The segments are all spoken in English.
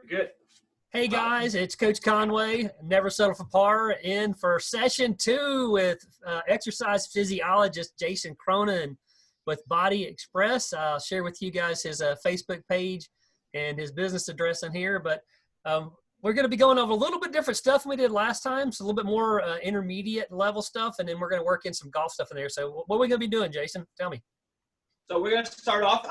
Good. Hey guys, it's Coach Conway, Never Settle for Par, in for session 2 with exercise physiologist Jason Cronan with Body Express. I'll share with you guys his Facebook page and his business address in here, but we're going to be going over a little bit different stuff than we did last time, so a little bit more intermediate level stuff, and then we're going to work in some golf stuff in there. So what are we going to be doing, Jason? Tell me. So we're going to start off.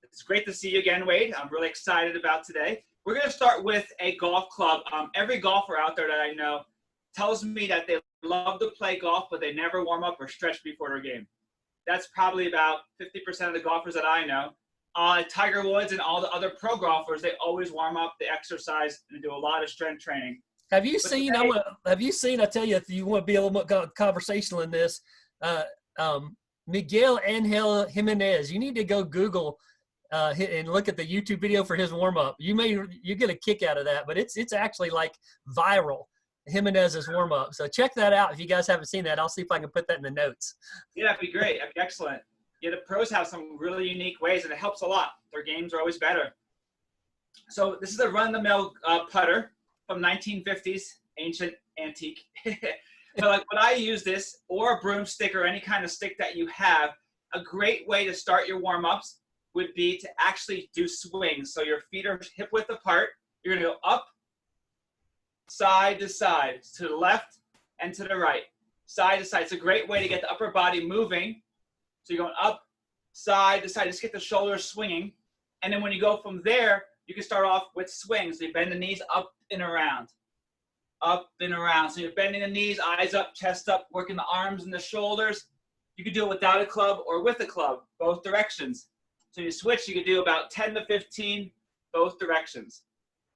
It's great to see you again, Wade. I'm really excited about today. We're going to start with a golf club. Every golfer out there that I know tells me that they love to play golf, but they never warm up or stretch before their game. That's probably about 50% of the golfers that I know. Tiger Woods and all the other pro golfers, they always warm up, they exercise, and do a lot of strength training. Have you seen, I tell you, if you want to be a little more conversational in this, Miguel Angel Jimenez, you need to go Google and look at the YouTube video for his warm-up. You get a kick out of that, but it's actually like viral, Jimenez's warm-up. So check that out if you guys haven't seen that. I'll see if I can put that in the notes. Yeah, that'd be great. That'd be excellent. Yeah, the pros have some really unique ways, and it helps a lot. Their games are always better. So this is a run-of-the-mill putter from 1950s, ancient, antique. But like when I use this, or a broomstick or any kind of stick that you have, a great way to start your warm-ups would be to actually do swings. So your feet are hip width apart. You're going to go up, side to side, to the left and to the right, side to side. It's a great way to get the upper body moving. So you're going up, side to side. Just get the shoulders swinging. And then when you go from there, you can start off with swings. So you bend the knees up and around, up and around. So you're bending the knees, eyes up, chest up, working the arms and the shoulders. You can do it without a club or with a club, both directions. So you switch, you can do about 10 to 15, both directions.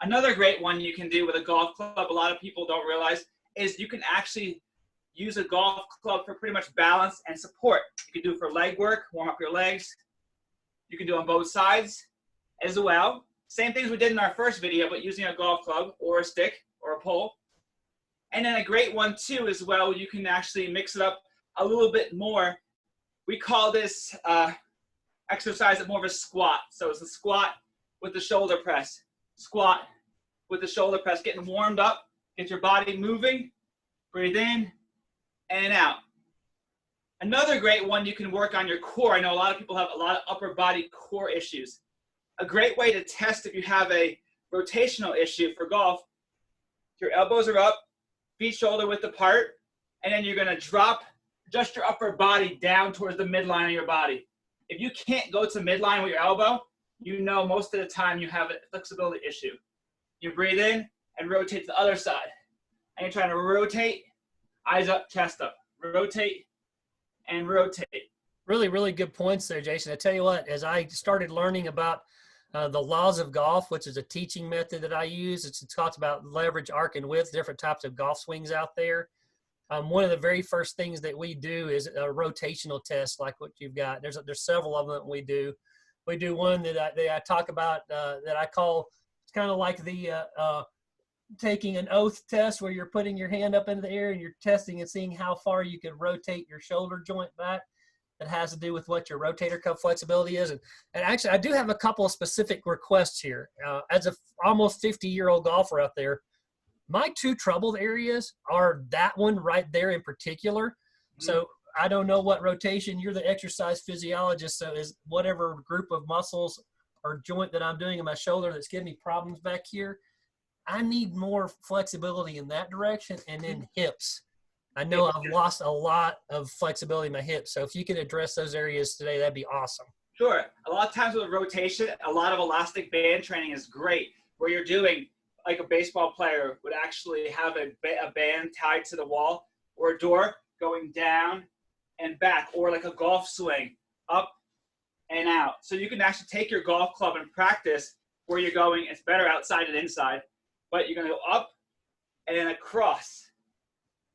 Another great one you can do with a golf club, a lot of people don't realize, is you can actually use a golf club for pretty much balance and support. You can do it for leg work, warm up your legs. You can do it on both sides as well. Same things we did in our first video, but using a golf club or a stick or a pole. And then a great one too as well, you can actually mix it up a little bit more. We call this exercise more of a squat. So it's a squat with the shoulder press. Squat with the shoulder press, getting warmed up, get your body moving, breathe in and out. Another great one, you can work on your core. I know a lot of people have a lot of upper body core issues. A great way to test if you have a rotational issue for golf, your elbows are up, feet shoulder width apart, and then you're going to drop just your upper body down towards the midline of your body. If you can't go to midline with your elbow, you know most of the time you have a flexibility issue. You breathe in and rotate to the other side. And you're trying to rotate, eyes up, chest up. Rotate and rotate. Really, really good points there, Jason. I tell you what, as I started learning about the laws of golf, which is a teaching method that I use, it talks about leverage, arc, and width, different types of golf swings out there. One of the very first things that we do is a rotational test like what you've got. There's several of them that we do. We do one that I talk about that I call, it's kind of like the taking an oath test where you're putting your hand up into the air and you're testing and seeing how far you can rotate your shoulder joint back. That has to do with what your rotator cuff flexibility is. And actually, I do have a couple of specific requests here. As a almost 50-year-old golfer out there, my two troubled areas are that one right there in particular. So I don't know what rotation, you're the exercise physiologist, so is whatever group of muscles or joint that I'm doing in my shoulder that's giving me problems back here, I need more flexibility in that direction. And then hips. I know I've lost a lot of flexibility in my hips. So if you could address those areas today, that'd be awesome. Sure. A lot of times with rotation, a lot of elastic band training is great, where you're doing like a baseball player would actually have a band tied to the wall or a door going down and back, or like a golf swing up and out. So you can actually take your golf club and practice where you're going. It's better outside than inside, but you're going to go up and then across,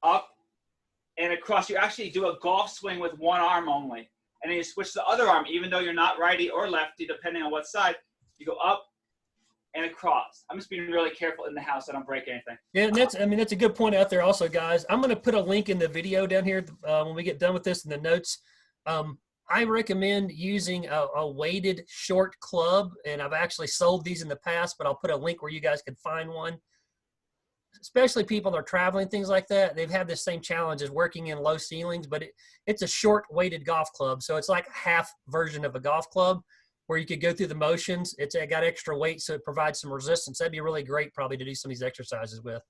up and across. You actually do a golf swing with one arm only, and then you switch the other arm, even though you're not righty or lefty, depending on what side. You go up and across. I'm just being really careful in the house so I don't break anything. Yeah, and that's a good point out there also, guys. I'm going to put a link in the video down here when we get done with this in the notes. I recommend using a weighted short club, and I've actually sold these in the past, but I'll put a link where you guys can find one. Especially people that are traveling, things like that, they've had the same challenge as working in low ceilings, but it's a short weighted golf club. So it's like a half version of a golf club where you could go through the motions. It's got extra weight, so it provides some resistance. That'd be really great probably to do some of these exercises with.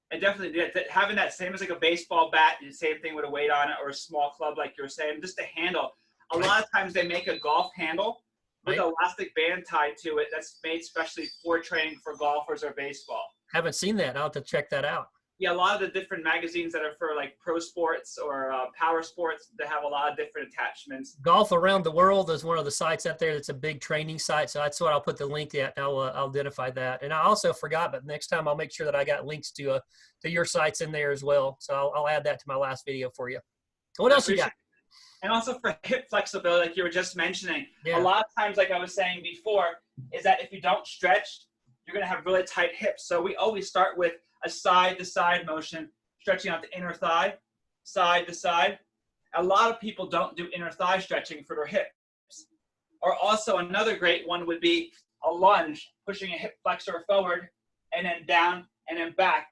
And definitely having that same as like a baseball bat, the same thing with a weight on it, or a small club like you were saying, just a handle. A lot of times they make a golf handle with an elastic band tied to it that's made specially for training for golfers or baseball. Haven't seen that. I'll have to check that out. Yeah, a lot of the different magazines that are for like pro sports or power sports, they have a lot of different attachments. Golf Around the World is one of the sites out there that's a big training site. So that's what I'll put the link at, and I'll identify that. And I also forgot, but next time I'll make sure that I got links to your sites in there as well. So I'll add that to my last video for you. What else you got? And also for hip flexibility, like you were just mentioning, yeah. A lot of times, like I was saying before, is that if you don't stretch, you're going to have really tight hips. So we always start with a side-to-side motion, stretching out the inner thigh, side to side. A lot of people don't do inner thigh stretching for their hips. Or also another great one would be a lunge, pushing a hip flexor forward and then down and then back,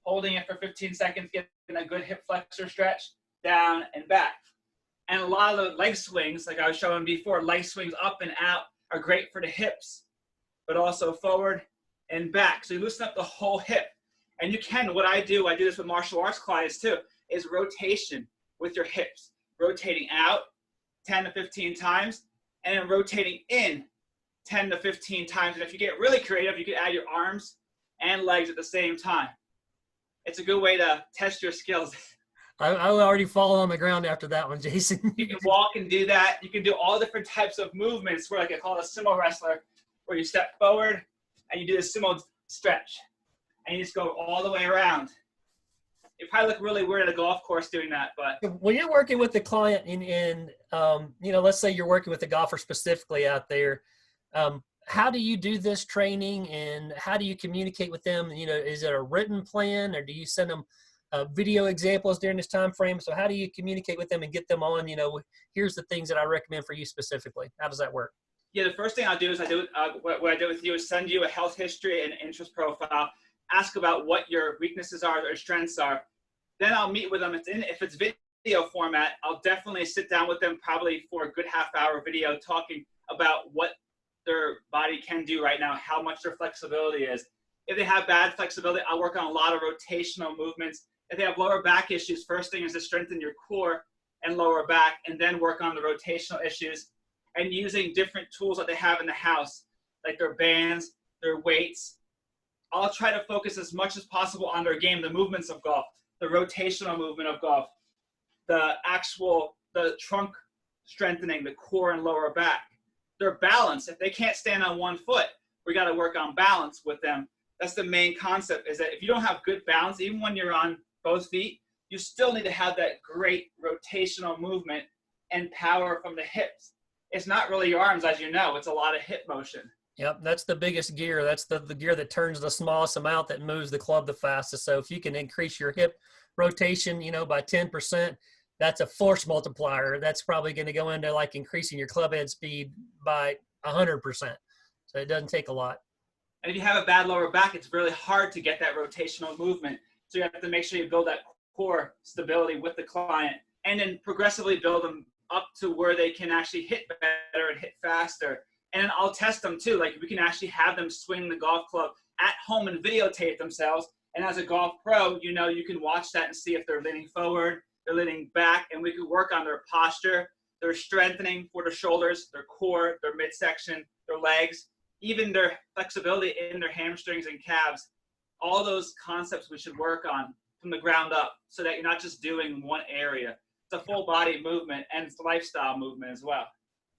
holding it for 15 seconds, getting a good hip flexor stretch, down and back. And a lot of the leg swings, like I was showing before, leg swings up and out are great for the hips, but also forward and back. So you loosen up the whole hip. And you can, what I do this with martial arts clients too, is rotation with your hips. Rotating out 10 to 15 times, and then rotating in 10 to 15 times. And if you get really creative, you can add your arms and legs at the same time. It's a good way to test your skills. I already fall on the ground after that one, Jason. You can walk and do that. You can do all different types of movements where, like I call it a sumo wrestler, where you step forward and you do a sumo stretch. And you just go all the way around. You probably look really weird at a golf course doing that, but when you're working with the client in let's say you're working with the golfer specifically out there, how do you do this training and how do you communicate with them? Is it a written plan, or do you send them video examples during this time frame? So how do you communicate with them and get them on, here's the things that I recommend for you specifically? How does that work? Yeah, the first thing I'll do is what I do with you is send you a health history and interest profile. Ask about what your weaknesses are or strengths are. Then I'll meet with them. If it's video format, I'll definitely sit down with them probably for a good half-hour video talking about what their body can do right now, how much their flexibility is. If they have bad flexibility, I'll work on a lot of rotational movements. If they have lower back issues, first thing is to strengthen your core and lower back, and then work on the rotational issues and using different tools that they have in the house, like their bands, their weights. I'll try to focus as much as possible on their game, the movements of golf, the rotational movement of golf, the trunk strengthening, the core and lower back, their balance. If they can't stand on one foot, we got to work on balance with them. That's the main concept, is that if you don't have good balance, even when you're on both feet, you still need to have that great rotational movement and power from the hips. It's not really your arms, as you know, it's a lot of hip motion. Yep, that's the biggest gear. That's the gear that turns the smallest amount that moves the club the fastest. So if you can increase your hip rotation, by 10%, that's a force multiplier. That's probably going to go into like increasing your club head speed by 100%. So it doesn't take a lot. And if you have a bad lower back, it's really hard to get that rotational movement. So you have to make sure you build that core stability with the client, and then progressively build them up to where they can actually hit better and hit faster. And then I'll test them too. Like we can actually have them swing the golf club at home and videotape themselves. And as a golf pro, you can watch that and see if they're leaning forward, they're leaning back, and we can work on their posture, their strengthening for the shoulders, their core, their midsection, their legs, even their flexibility in their hamstrings and calves. All those concepts we should work on from the ground up, so that you're not just doing one area. It's a full body movement, and it's a lifestyle movement as well.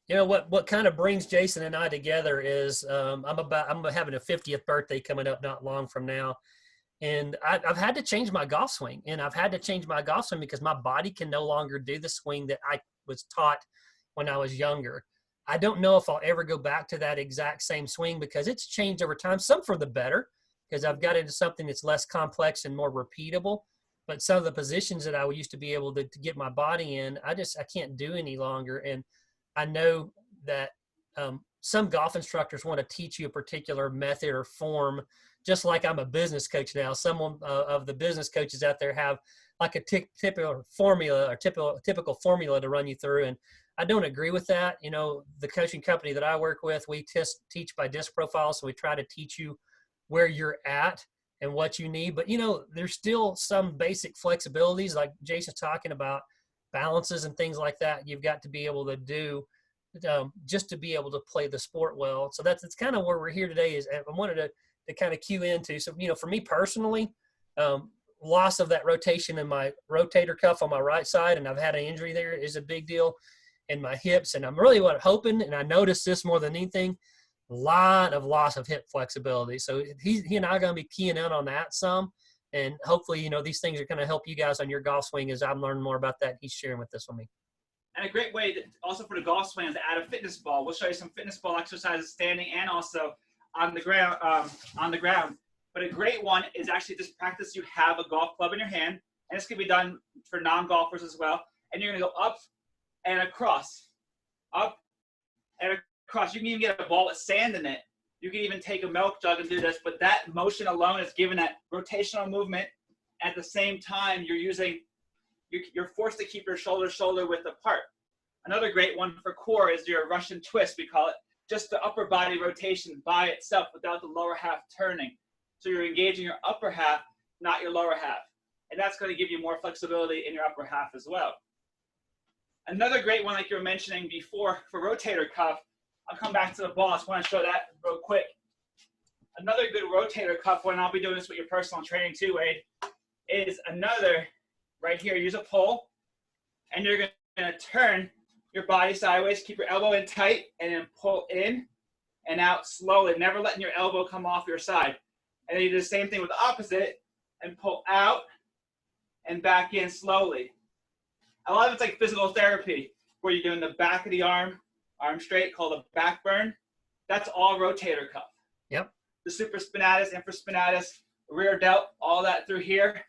What kind of brings Jason and I together is I'm having a 50th birthday coming up not long from now. And I've had to change my golf swing, and I've had to change my golf swing because my body can no longer do the swing that I was taught when I was younger. I don't know if I'll ever go back to that exact same swing because it's changed over time, some for the better, because I've got into something that's less complex and more repeatable. But some of the positions that I used to be able to get my body in, I can't do any longer. And I know that some golf instructors want to teach you a particular method or form, just like I'm a business coach now. Some of the business coaches out there have like a typical formula or typical formula to run you through. And I don't agree with that. You know, the coaching company that I work with, we teach by disc profile. So we try to teach you where you're at and what you need. But, you know, there's still some basic flexibilities like Jason's talking about, balances and things like that you've got to be able to do just to be able to play the sport well. So that's kind of where we're here today. Is I wanted to kind of cue into. So, you know, for me personally, loss of that rotation in my rotator cuff on my right side, and I've had an injury there, is a big deal in my hips. And I'm really hoping, and I noticed this more than anything, a lot of loss of hip flexibility. So he and I are going to be keying out on that some. And hopefully, you know, these things are going to help you guys on your golf swing as I'm learning more about that. He's sharing with this with me. And a great way also for the golf swing is to add a fitness ball. We'll show you some fitness ball exercises standing and also on the ground. But a great one is actually just practice. You have a golf club in your hand, and this can be done for non-golfers as well. And you're going to go up and across, up and across. You can even get a ball with sand in it. You can even take a milk jug and do this, but that motion alone is giving that rotational movement. At the same time, you're forced to keep your shoulder width apart. Another great one for core is your Russian twist, we call it. Just the upper body rotation by itself without the lower half turning. So you're engaging your upper half, not your lower half. And that's going to give you more flexibility in your upper half as well. Another great one, like you were mentioning before, for rotator cuff, I'll come back to the ball. I just want to show that real quick. Another good rotator cuff one, I'll be doing this with your personal training too, Wade, is another right here. Use a pole, and you're going to turn your body sideways. Keep your elbow in tight, and then pull in and out slowly, never letting your elbow come off your side. And then you do the same thing with the opposite, and pull out and back in slowly. A lot of it's like physical therapy, where you're doing the back of the arm straight, called a back burn. That's all rotator cuff. Yep. The supraspinatus, infraspinatus, rear delt, all that through here.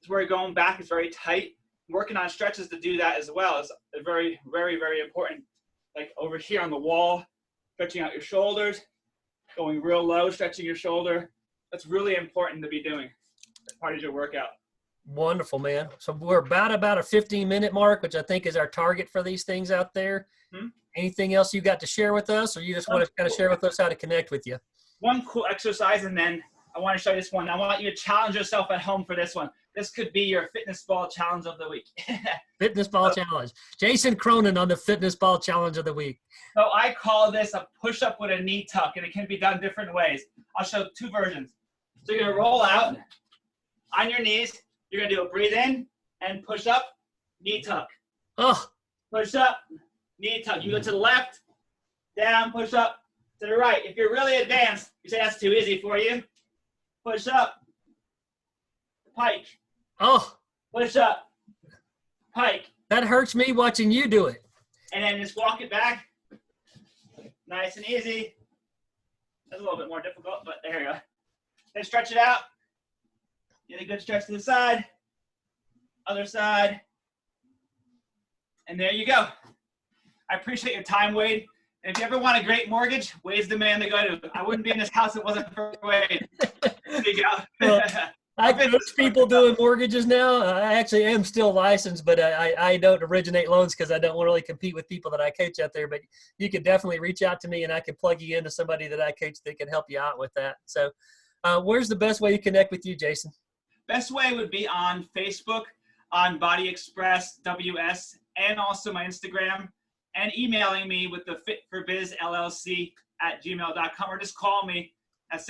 It's where you're going back is very tight. Working on stretches to do that as well is very, very, very important. Like over here on the wall, stretching out your shoulders, going real low, stretching your shoulder. That's really important to be doing as part of your workout. Wonderful, man. So we're about a 15-minute mark, which I think is our target for these things out there. Anything else you got to share with us, or you just want to kind of share with us how to connect with you? One cool exercise, and then I want to show you this one. I want you to challenge yourself at home for this one. This could be your fitness ball challenge of the week. Fitness ball challenge. Jason Cronan on the fitness ball challenge of the week. So I call this a push-up with a knee tuck, and it can be done different ways. I'll show two versions. So you're going to roll out on your knees. You're going to do a breathe in and push up, knee tuck. Oh. Push up, knee tuck. You go to the left, down, push up, to the right. If you're really advanced, you say that's too easy for you. Push up, pike. Oh. Push up, pike. That hurts me watching you do it. And then just walk it back. Nice and easy. That's a little bit more difficult, but there you go. Then stretch it out. Get a good stretch to the side. Other side. And there you go. I appreciate your time, Wade. And if you ever want a great mortgage, Wade's the man to go to. I wouldn't be in this house if it wasn't for Wade. There you go. Well, I coach people doing mortgages now. I actually am still licensed, but I don't originate loans because I don't really compete with people that I coach out there. But you can definitely reach out to me, and I can plug you into somebody that I coach that can help you out with that. So where's the best way to connect with you, Jason? Best way would be on Facebook, on Body Express WS, and also my Instagram, and emailing me with the fitforbizllc@gmail.com, or just call me at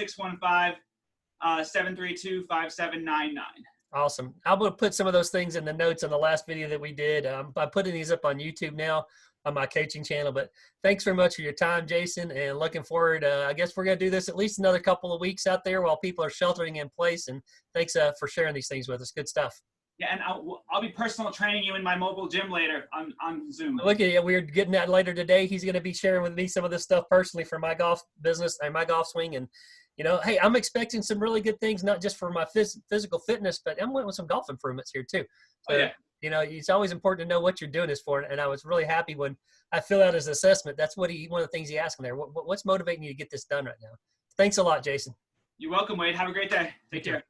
615-732-5799. Awesome. I'm going to put some of those things in the notes on the last video that we did. I'm putting these up on YouTube now on my coaching channel, but thanks very much for your time, Jason, and looking forward. I guess we're going to do this at least another couple of weeks out there while people are sheltering in place, and thanks for sharing these things with us. Good stuff. Yeah, and I'll be personal training you in my mobile gym later on Zoom. Look at you. We're getting that later today. He's going to be sharing with me some of this stuff personally for my golf business and my golf swing. And, you know, hey, I'm expecting some really good things, not just for my physical fitness, but I'm waiting with some golf improvements here too. So, You know, it's always important to know what you're doing this for. And I was really happy when I fill out his assessment. That's what one of the things he asked me there. What's motivating you to get this done right now? Thanks a lot, Jason. You're welcome, Wade. Have a great day. Take care.